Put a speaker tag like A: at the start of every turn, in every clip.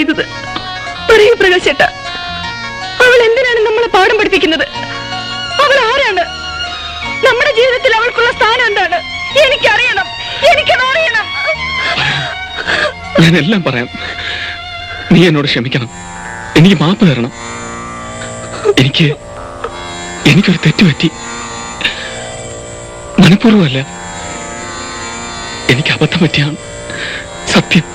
A: ചെയ്തത്? പറയൂ പ്രകാശേട്ട, അവൾ എന്തിനാണ് നമ്മളെ പാഠം പഠിപ്പിക്കുന്നത്? അവൾ ആരാണ്? നമ്മുടെ ജീവിതത്തിൽ അവൾക്കുള്ള സ്ഥാനം എന്താണ്? എനിക്കറിയണം, എനിക്കതറിയണം.
B: ഞാനെല്ലാം പറയാം. നീ എന്നോട് ക്ഷമിക്കണം, എനിക്ക് മാപ്പ് തരണം. എനിക്കൊരു തെറ്റുപറ്റി. മനഃപൂർവ്വമല്ല, എനിക്ക് അബദ്ധം പറ്റിയാണ്, സത്യം.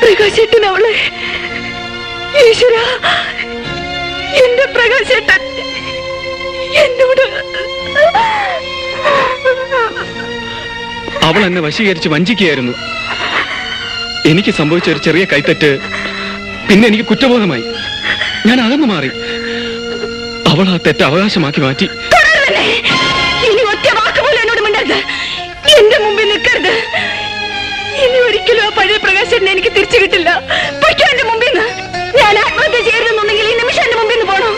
A: പ്രകാശേട്ടൻ അവളെ, ഈശ്വര, എന്റെ പ്രകാശേട്ടൻ എന്നോട്.
B: അവൾ എന്നെ വശീകരിച്ച് വഞ്ചിക്കുകയായിരുന്നു. എനിക്ക് സംഭവിച്ച ഒരു ചെറിയ കൈത്തെറ്റ് പിന്നെ എനിക്ക് കുറ്റബോധമായി. ഞാൻ അകന്നു മാറി. അവൾ ആ തെറ്റ് അവകാശമാക്കി മാറ്റി.
A: ഇനി ഒറ്റ വാക്ക് പോലും എന്നോട് മിണ്ടരുത്, എന്റെ മുമ്പിൽ നിൽക്കരുത്. ഇനി ഒരിക്കലും ആ പഴയ പ്രകാശനെ എനിക്ക് തിരിച്ചു കിട്ടില്ല. പൊയ്ക്കോ എന്റെ മുമ്പിൽ നിന്ന്. ഞാൻ ആത്മഹത്യ ചെയ്യരുതെന്നുണ്ടെങ്കിൽ ഈ നിമിഷം എന്റെ മുമ്പിൽ നിന്ന് പോണോ?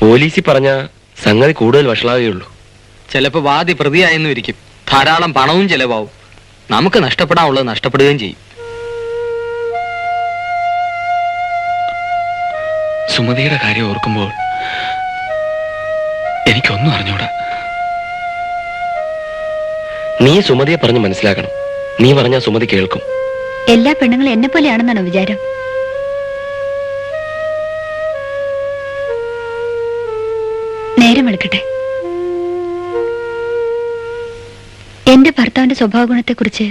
C: പോലീസിൽ പറഞ്ഞ സംഗതി കൂടുതൽ വഷളാവുകയുള്ളൂ.
D: ചിലപ്പോൾ വാദി പ്രതിയായെന്നും ഇരിക്കും. ധാരാളം പണവും ചെലവാവും. നമുക്ക് നഷ്ടപ്പെടാനുള്ളത് നഷ്ടപ്പെടുകയും ചെയ്യും.
B: സുമതിയുടെ കാര്യം ഓർക്കുമ്പോൾ എനിക്കൊന്നും അറിഞ്ഞൂടാ.
C: നീ സുമതിയെ പറഞ്ഞ് മനസ്സിലാക്കണം. നീ പറഞ്ഞാൽ സുമതി കേൾക്കും.
E: എല്ലാ പെണ്ണുങ്ങളും എന്നെ പോലെയാണെന്നാണോ വിചാരം? നേരം എടുക്കട്ടെ. എന്റെ ഭർത്താവിന്റെ സ്വഭാവ ഗുണത്തെക്കുറിച്ച്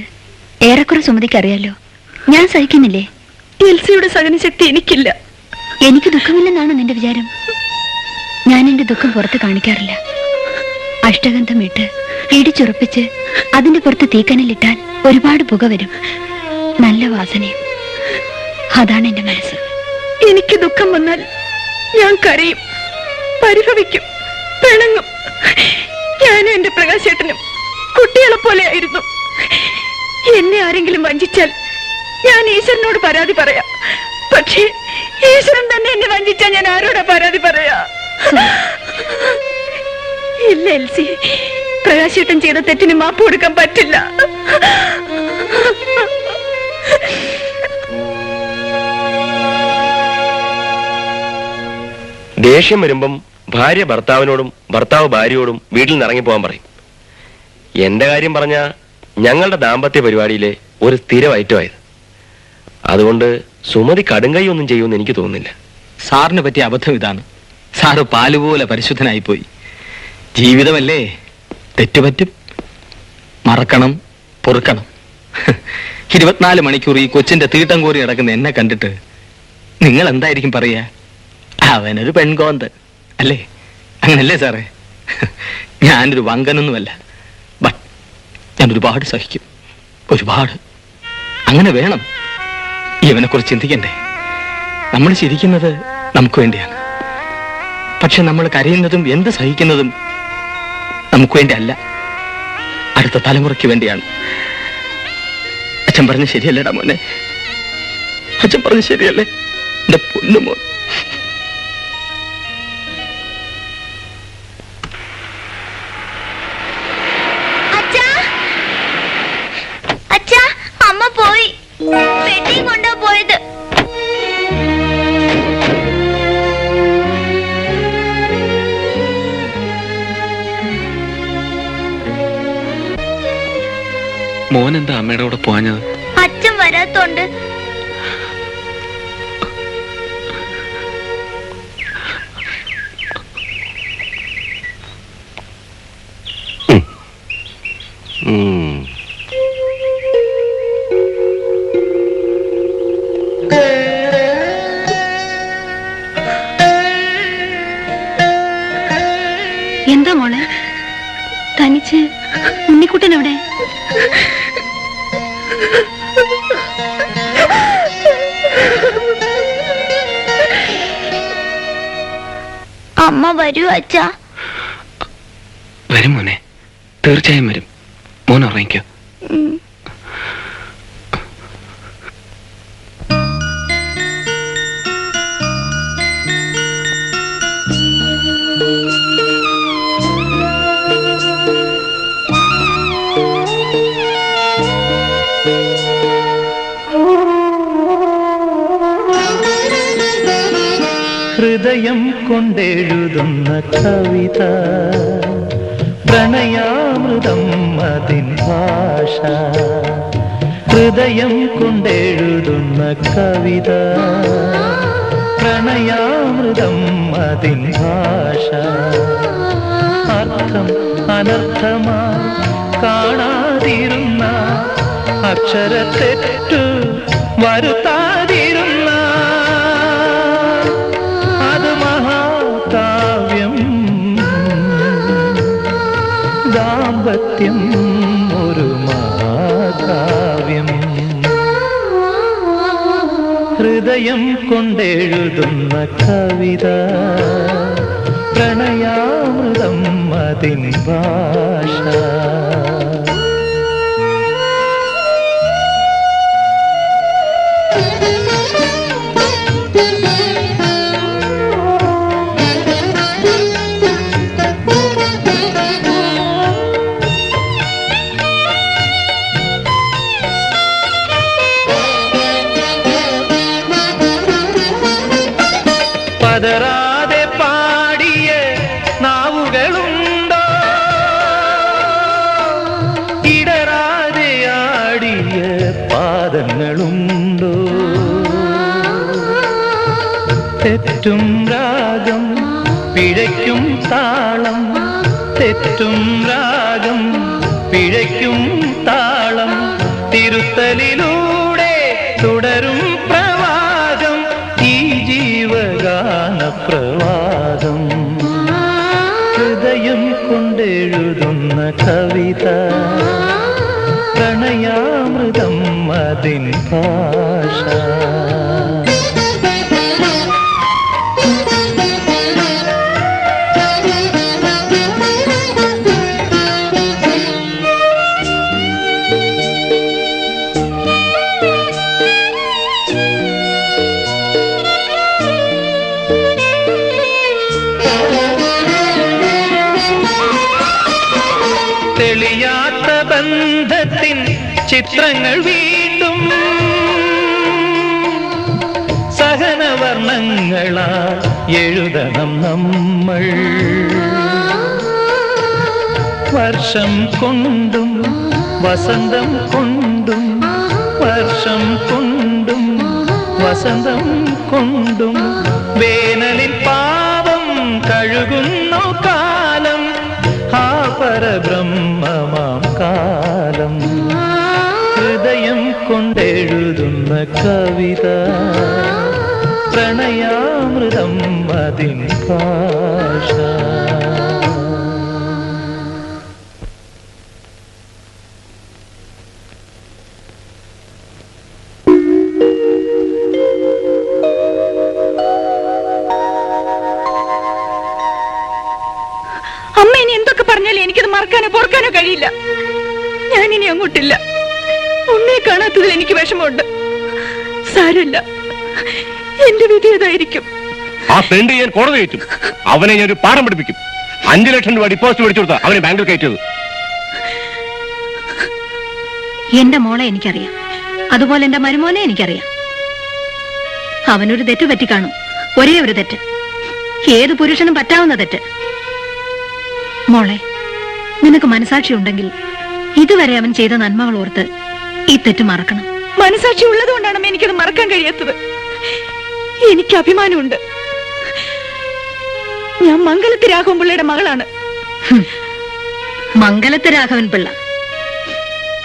E: ഏറെക്കുറെ സുമതിക്ക് അറിയാലോ. ഞാൻ സഹിക്കുന്നില്ലേ?
A: എൽസിയുടെ സഹനശക്തി എനിക്കില്ല.
E: എനിക്ക് ദുഃഖമില്ലെന്നാണോ നിന്റെ വിചാരം? ഞാൻ എന്റെ ദുഃഖം പുറത്ത് കാണിക്കാറില്ല. അഷ്ടഗന്ധം ഇട്ട് ഇടിച്ചുറപ്പിച്ച് അതിന്റെ പുറത്ത് തീക്കനലിട്ടാൽ ഒരുപാട് പുക വരും, നല്ല വാസനയും. അതാണ് എന്റെ മനസ്സ്.
A: എനിക്ക് ദുഃഖം വന്നാൽ ഞാൻ കരയും, പരിഭവിക്കും, പിണങ്ങും. ഞാനും എന്റെ പ്രകാശേട്ടനും കുട്ടികളെ പോലെ ആയിരുന്നു. എന്നെ ആരെങ്കിലും വഞ്ചിച്ചാൽ ഞാൻ ഈശ്വരനോട് പരാതി പറയാം. പക്ഷേ ഈശ്വരൻ തന്നെ എന്നെ വഞ്ചിച്ചാൽ ഞാൻ ആരോടാ പരാതി പറയാ? ഇല്ല എൽസി, പ്രകാശേട്ടൻ ചെയ്ത തെറ്റിന് മാപ്പ് കൊടുക്കാൻ പറ്റില്ല.
C: ദേഷ്യം വരുമ്പം ഭാര്യ ഭർത്താവിനോടും ഭർത്താവ് ഭാര്യയോടും വീട്ടിൽ നിന്ന് ഇറങ്ങിപ്പോകാൻ പറയും. എന്റെ കാര്യം പറഞ്ഞ ഞങ്ങളുടെ ദാമ്പത്യ പരിപാടിയിലെ ഒരു സ്ഥിരം ഐറ്റമായത്. അതുകൊണ്ട് സുമതി കടുങ്കൈ ഒന്നും ചെയ്യുമെന്ന് എനിക്ക് തോന്നുന്നില്ല.
D: സാറിന് പറ്റിയ അബദ്ധം ഇതാണ്. സാറ് പാലുപോലെ പരിശുദ്ധനായിപ്പോയി. ജീവിതമല്ലേ, തെറ്റുപറ്റും. മറക്കണം, പൊറുക്കണം. 24 മണിക്കൂർ ഈ കൊച്ചിന്റെ തീട്ടം കോരി നടക്കുന്ന എന്നെ കണ്ടിട്ട് നിങ്ങൾ എന്തായിരിക്കും പറയാ? അവനൊരു പെൺകോന്ത് അല്ലേ? അങ്ങനല്ലേ സാറേ? ഞാനൊരു വങ്കനൊന്നുമല്ല. ബട്ട് ഞാൻ ഒരുപാട് സഹിക്കും, ഒരുപാട്. അങ്ങനെ വേണം. ഇവനെക്കുറിച്ച് ചിന്തിക്കണ്ടേ? നമ്മൾ ചിരിക്കുന്നത് നമുക്ക് വേണ്ടിയാണ്. പക്ഷെ നമ്മൾ കരയുന്നതും എന്ത് സഹിക്കുന്നതും നമുക്ക് വേണ്ടി അല്ല, അടുത്ത തലമുറയ്ക്ക് വേണ്ടിയാണ്. അച്ഛൻ പറഞ്ഞ ശരിയല്ലേടാ മോനെ? അച്ഛൻ പറഞ്ഞ ശരിയല്ലേ എന്റെ പൊന്നുമോൻ?
E: അമ്മ പോയി, പെട്ടി കൊണ്ടാ പോയത്.
B: മോൻ എന്താ അമ്മയുടെ കൂടെ പോഞ്ഞത്?
E: അച്ഛൻ വരാത്തോണ്ട്.
A: എന്താ മോളെ തനിച്ച്? ഉണ്ണിക്കുട്ടൻ എവിടെ?
E: അമ്മ വരൂ അച്ഛാ?
B: വരും മോനെ, തീർച്ചയായും വരും. മോൻ ഉറങ്ങിക്കോ.
F: ഹൃദയം കൊണ്ടെഴുതുന്ന കവിത, പ്രണയാമൃതം അതിൻ ഭാഷ. ഹൃദയം കൊണ്ടെഴുതുന്ന കവിത, പ്രണയാമൃതം അതിൻ ഭാഷ. അർത്ഥം അനർത്ഥമായി കാണാതിരുന്ന, അക്ഷരത്തെറ്റു വരുത്താതിരുന്ന ദാമ്പത്യം ഒരു മഹാകാവ്യം. ഹൃദയം കൊണ്ടെഴുതുന്ന കവിത, പ്രണയാമൃതം അതിൻ ഭാഷ. പതറാതെ പാടിയ നാവുകളുണ്ടോ, ഇടറാതെ ആടിയ പാദങ്ങളുണ്ടോ? തെറ്റും രാഗം പിഴയ്ക്കും താളം, തെറ്റും രാഗം പിഴയ്ക്കും താളം. തിരുത്തലിലൂടെ തുടരും പ്രവാഹം, ഈ ജീവഗാന പ്രവാഹം. ഹൃദയം കൊണ്ടെഴുതുന്ന കവിത, പ്രണയാമൃതം അതിൻ ഭാഷ. തെളിയാത്ത ബന്ധത്തിൻ ചിത്രങ്ങൾ വീണ്ടും സഹനവർണ്ണങ്ങളാൽ എഴുതണം നമ്മൾ. വർഷം കൊണ്ടും വസന്തം കൊണ്ടും, വർഷം കൊണ്ടും വസന്തം കൊണ്ടും, വേനലിൽ പാപം കഴുകുന്നു കാലം, ആ പരബ്രഹ്മമാം കാലം. ഹൃദയം കൊണ്ടെഴുതുന്ന കവിത, പ്രണയാമൃതം അതിൻ ഭാഷ.
A: അമ്മ ഇനി എന്തൊക്കെ പറഞ്ഞാലും എനിക്കത് മറക്കാനോ പൊറുക്കാനോ കഴിയില്ല. ഞാനിനി അങ്ങോട്ടില്ല. ഉണ്ണയെ കാണാത്തതിൽ എനിക്ക് വിഷമമുണ്ട്. സാരമില്ല, എന്റെ വിധി ഏതായിരിക്കും.
C: ആ ഫ്രണ്ട് ഞാൻ കോടതി കയറ്റും. അവനെ ഞാൻ ഒരു പാഠം പഠിപ്പിക്കും. 5 ലക്ഷം രൂപ ഡിപ്പോസിറ്റ് മേടിച്ചു കൊടുത്താ അവനെ ബാങ്കിൽ കയറ്റത്.
E: എന്റെ മോളെ എനിക്കറിയാം, അതുപോലെ എന്റെ മരുമോനെ എനിക്കറിയാം. അവനൊരു തെറ്റ് പറ്റിക്കാണും, ഒരേ ഒരു തെറ്റ്, ഏത് പുരുഷനും പറ്റാവുന്ന തെറ്റ്. മോളെ, നിനക്ക് മനസാക്ഷി ഉണ്ടെങ്കിൽ ഇതുവരെ അവൻ ചെയ്ത നന്മകൾ ഓർത്ത് ഈ തെറ്റ് മറക്കണം.
A: മനസാക്ഷി ഉള്ളതുകൊണ്ടാണ് എനിക്കത് മറക്കാൻ കഴിയാത്തത്. എനിക്ക് അഭിമാനമുണ്ട്. ഞാൻ മംഗലത്ത് രാഘവൻ പിള്ളയുടെ മകളാണ്.
E: മംഗലത്ത് രാഘവൻ പിള്ള?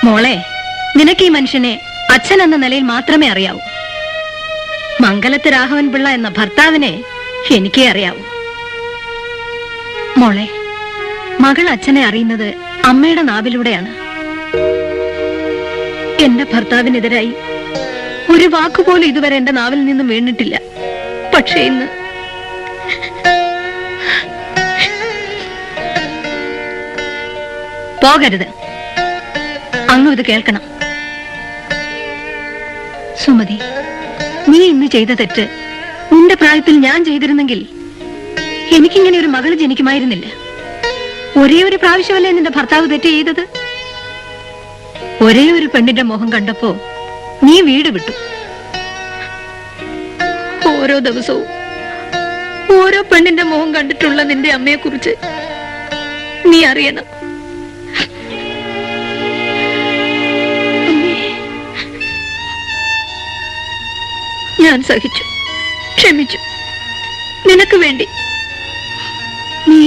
E: മോളെ, നിനക്ക് ഈ മനുഷ്യനെ അച്ഛൻ എന്ന നിലയിൽ മാത്രമേ അറിയാവൂ. മംഗലത്ത് രാഘവൻ പിള്ള എന്ന ഭർത്താവിനെ എനിക്കേ അറിയാവൂ. മോളെ, മകൾ അച്ഛനെ അറിയുന്നത് അമ്മയുടെ നാവിലൂടെയാണ്. എന്റെ ഭർത്താവിനെതിരായി ഒരു വാക്കുപോലും ഇതുവരെ എന്റെ നാവിൽ നിന്നും വീണിട്ടില്ല. പക്ഷേ ഇന്ന്
A: പോകരുത്. അങ്ങും ഇത് കേൾക്കണം. സുമതി, നീ ഇന്ന് ചെയ്ത തെറ്റ് നിന്റെ പ്രായത്തിൽ ഞാൻ ചെയ്തിരുന്നെങ്കിൽ എനിക്കിങ്ങനെ ഒരു മകൾ ജനിക്കുമായിരുന്നില്ല. ഒരേ ഒരു പ്രാവശ്യമല്ലേ നിന്റെ ഭർത്താവ് തെറ്റ് ചെയ്തത്? ഒരേ ഒരു പെണ്ണിന്റെ മുഖം കണ്ടപ്പോ നീ വീട് വിട്ടു. ഓരോ ദിവസവും ഓരോ പെണ്ണിന്റെ മുഖം കണ്ടിട്ടുള്ള നിന്റെ അമ്മയെ കുറിച്ച് നീ അറിയണം. ഞാൻ സഹിച്ചു, ക്ഷമിച്ചു, നിനക്ക് വേണ്ടി. നീ